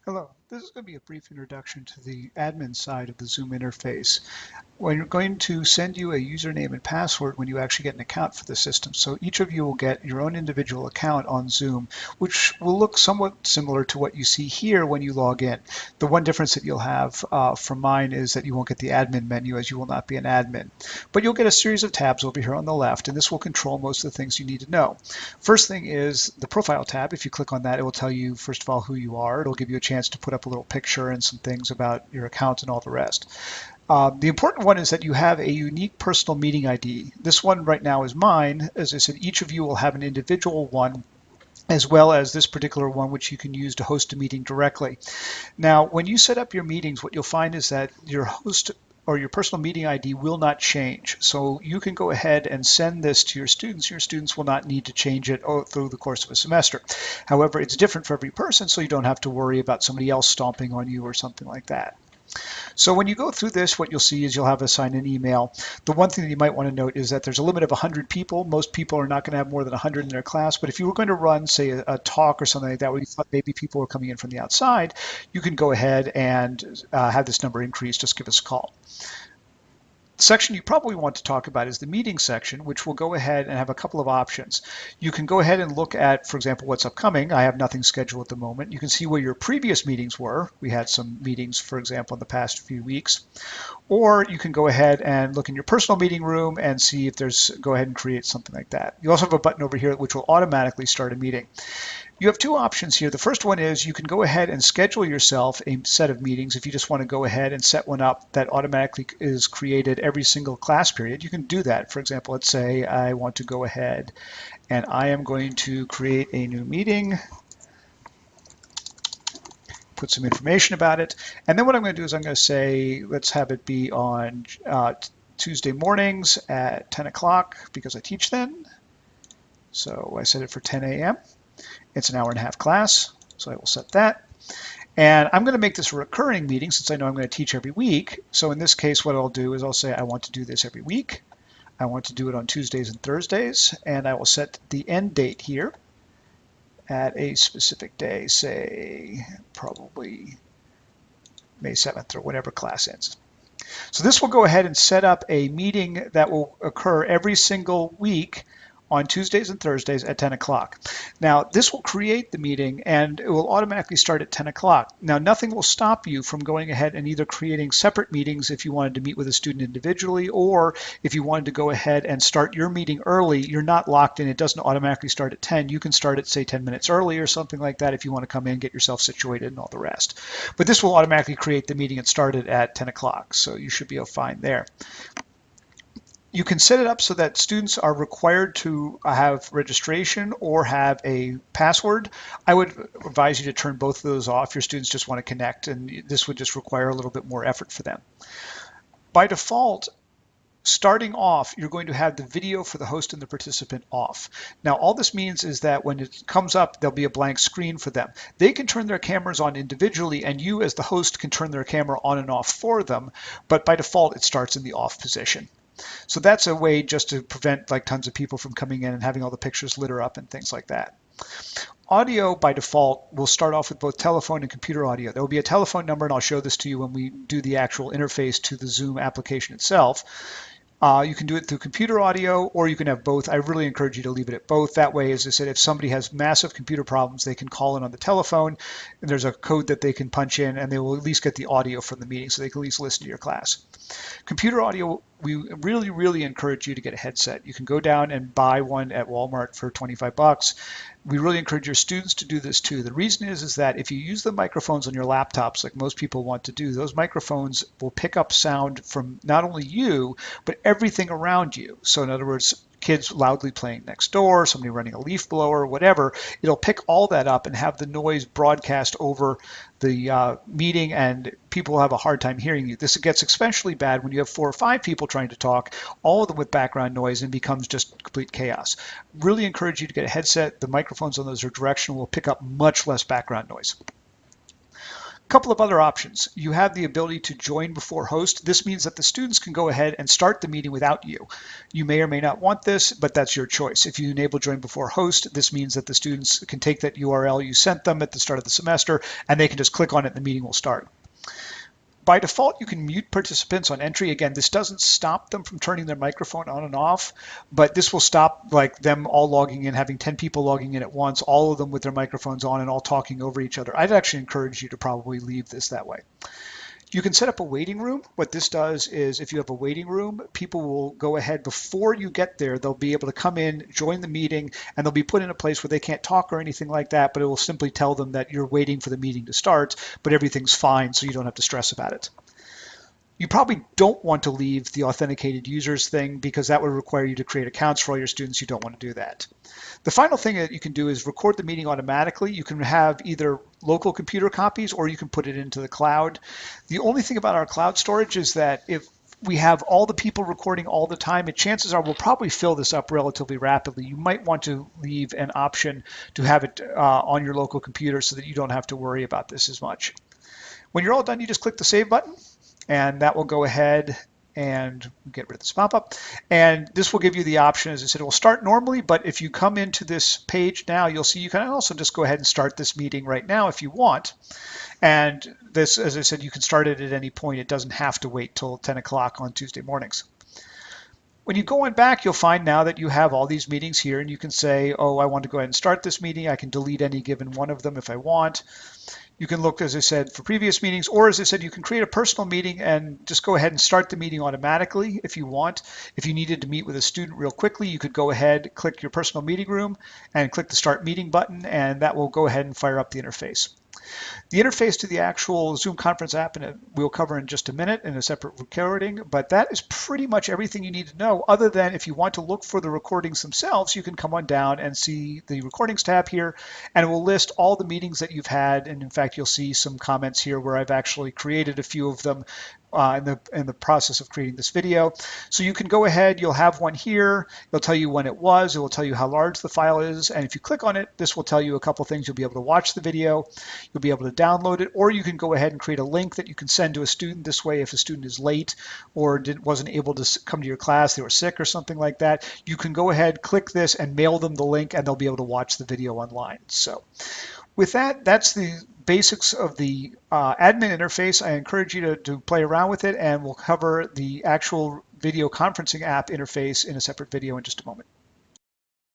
Hello, this is going to be a brief introduction to the admin side of the Zoom interface. We're going to send you a username and password when you actually get an account for the system. So each of you will get your own individual account on Zoom, which will look somewhat similar to what you see here when you log in. The one difference that you'll have from mine is that you won't get the admin menu as you will not be an admin. But you'll get a series of tabs over here on the left, and this will control most of the things you need to know. First thing is the profile tab. If you click on that, it will tell you, first of all, who you are. It'll give you a chance to put up a little picture and some things about your account and all the rest. The important one is that you have a unique personal meeting ID. This one right now is mine. As I said, each of you will have an individual one as well as this particular one, which you can use to host a meeting directly. Now, when you set up your meetings, what you'll find is that your host or your personal meeting ID will not change. So you can go ahead and send this to your students. Your students will not need to change it through the course of a semester. However, it's different for every person, so you don't have to worry about somebody else stomping on you or something like that. So when you go through this, what you'll see is you'll have a sign-in email. The one thing that you might want to note is that there's a limit of 100 people. Most people are not going to have more than 100 in their class, but if you were going to run, say, a talk or something like that where you thought maybe people were coming in from the outside, you can go ahead and have this number increase. Just give us a call. The section you probably want to talk about is the meeting section, which will go ahead and have a couple of options. You can go ahead and look at, for example, what's upcoming. I have nothing scheduled at the moment. You can see where your previous meetings were. We had some meetings, for example, in the past few weeks. Or you can go ahead and look in your personal meeting room and see if there's, go ahead and create something like that. You also have a button over here which will automatically start a meeting. You have two options here. The first one is you can go ahead and schedule yourself a set of meetings. If you just want to go ahead and set one up that automatically is created every single class period, you can do that. For example, let's say I want to go ahead and I am going to create a new meeting, put some information about it. And then what I'm going to do is I'm going to say, let's have it be on Tuesday mornings at 10 o'clock because I teach then. So I set it for 10 a.m. It's an hour-and-a-half class, so I will set that. And I'm going to make this a recurring meeting since I know I'm going to teach every week. So in this case, what I'll do is I'll say I want to do this every week. I want to do it on Tuesdays and Thursdays, and I will set the end date here at a specific day, say probably May 7th or whenever class ends. So this will go ahead and set up a meeting that will occur every single week on Tuesdays and Thursdays at 10 o'clock. Now, this will create the meeting and it will automatically start at 10 o'clock. Now, nothing will stop you from going ahead and either creating separate meetings if you wanted to meet with a student individually, or if you wanted to go ahead and start your meeting early, you're not locked in. It doesn't automatically start at 10. You can start at, say, 10 minutes early or something like that if you want to come in, get yourself situated and all the rest. But this will automatically create the meeting and start it at 10 o'clock, so you should be fine there. You can set it up so that students are required to have registration or have a password. I would advise you to turn both of those off. Your students just want to connect, and this would just require a little bit more effort for them. By default, starting off, you're going to have the video for the host and the participant off. Now, all this means is that when it comes up, there'll be a blank screen for them. They can turn their cameras on individually, and you as the host can turn their camera on and off for them, but by default, it starts in the off position. So that's a way just to prevent like tons of people from coming in and having all the pictures litter up and things like that. Audio by default will start off with both telephone and computer audio. There will be a telephone number, and I'll show this to you when we do the actual interface to the Zoom application itself. You can do it through computer audio, or you can have both. I really encourage you to leave it at both. That way, as I said, if somebody has massive computer problems, they can call in on the telephone, and there's a code that they can punch in, and they will at least get the audio from the meeting, so they can at least listen to your class. Computer audio, we really encourage you to get a headset. You can go down and buy one at Walmart for 25 bucks. We really encourage your students to do this too. The reason is that if you use the microphones on your laptops like most people want to do, those microphones will pick up sound from not only you, but everything around you. So in other words, kids loudly playing next door, somebody running a leaf blower, whatever, it'll pick all that up and have the noise broadcast over the meeting, and people will have a hard time hearing you. This gets especially bad when you have 4 or 5 people trying to talk, all of them with background noise, and becomes just complete chaos. Really encourage you to get a headset. The microphones on those are directional, will pick up much less background noise. Couple of other options. You have the ability to join before host. This means that the students can go ahead and start the meeting without you. You may or may not want this, but that's your choice. If you enable join before host, this means that the students can take that URL you sent them at the start of the semester, and they can just click on it and the meeting will start. By default, you can mute participants on entry. Again, this doesn't stop them from turning their microphone on and off, but this will stop like them all logging in, having 10 people logging in at once, all of them with their microphones on and all talking over each other. I'd actually encourage you to probably leave this that way. You can set up a waiting room. What this does is if you have a waiting room, people will go ahead before you get there. They'll be able to come in, join the meeting, and they'll be put in a place where they can't talk or anything like that, but it will simply tell them that you're waiting for the meeting to start, but everything's fine, so you don't have to stress about it. You probably don't want to leave the authenticated users thing because that would require you to create accounts for all your students. You don't want to do that. The final thing that you can do is record the meeting automatically. You can have either local computer copies or you can put it into the cloud. The only thing about our cloud storage is that if we have all the people recording all the time, and chances are we'll probably fill this up relatively rapidly. You might want to leave an option to have it on your local computer so that you don't have to worry about this as much. When you're all done, you just click the save button, and that will go ahead and get rid of this pop-up. And this will give you the option, as I said, it will start normally, but if you come into this page now, you'll see you can also just go ahead and start this meeting right now if you want. And this, as I said, you can start it at any point. It doesn't have to wait till 10 o'clock on Tuesday mornings. When you go on back, you'll find now that you have all these meetings here, and you can say, oh, I want to go ahead and start this meeting. I can delete any given one of them if I want. You can look, as I said, for previous meetings, or as I said, you can create a personal meeting and just go ahead and start the meeting automatically if you want. If you needed to meet with a student real quickly, you could go ahead, click your personal meeting room, and click the Start Meeting button, and that will go ahead and fire up the interface. The interface to the actual Zoom conference app, and we'll cover in just a minute in a separate recording, but that is pretty much everything you need to know, other than if you want to look for the recordings themselves, you can come on down and see the recordings tab here, and it will list all the meetings that you've had. And in fact, you'll see some comments here where I've actually created a few of them in the process of creating this video. So you can go ahead, you'll have one here, it'll tell you when it was, it will tell you how large the file is, and if you click on it, this will tell you a couple things. You'll be able to watch the video, you'll be able to download it, or you can go ahead and create a link that you can send to a student. This way, if a student is late or wasn't able to come to your class, they were sick or something like that, you can go ahead, click this, and mail them the link, and they'll be able to watch the video online. So with that, that's the basics of the admin interface. I encourage you to play around with it, and we'll cover the actual video conferencing app interface in a separate video in just a moment.